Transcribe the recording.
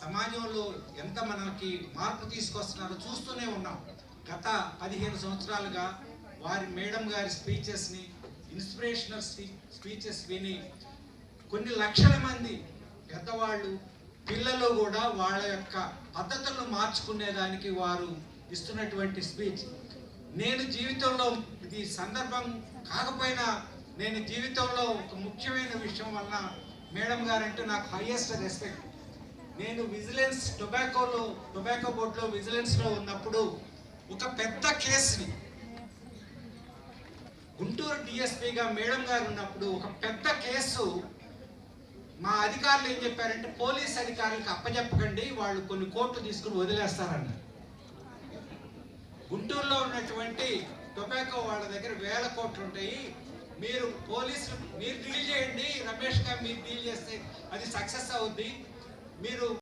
సమాజంలో ఎంత మనకి మార్పు తీసుకొస్తున్నారో చూస్తూనే ఉన్నాం. గత 15 సంవత్సరాలుగా వారి మేడం గారి స్పీచెస్ని, ఇన్స్పిరేషనల్ స్పీచెస్ విని కొన్ని లక్షల మంది పెద్దవాళ్ళు, పిల్లలు కూడా వాళ్ళ యొక్క పద్ధతులను మార్చుకునేదానికి వారు ఇస్తున్నటువంటి స్పీచ్. నేను జీవితంలో ఇది సందర్భం కాకపోయినా నేను జీవితంలో ఒక ముఖ్యమైన విషయం వలన మేడం గారంటే నాకు హైయెస్ట్ రెస్పెక్ట్. నేను విజిలెన్స్ టొబాకో బోర్డులో విజిలెన్స్లో ఉన్నప్పుడు ఒక పెద్ద కేసుని, గుంటూరు డిఎస్పీగా మేడం గారు ఉన్నప్పుడు ఒక పెద్ద కేసు మా అధికారులు ఏం చెప్పారంటే, పోలీస్ అధికారులకు అప్పచెప్పకండి, వాళ్ళు కొన్ని కోట్లు తీసుకుని వదిలేస్తారన్నారు. గుంటూరులో ఉన్నటువంటి టొబాకో వాళ్ళ దగ్గర వేల కోట్లు ఉంటాయి, మీరు పోలీసులు మీరు డీల్ చేయండి, రమేష్ గారు మీరు డీల్ చేస్తే అది సక్సెస్ అవుద్ది, మీరు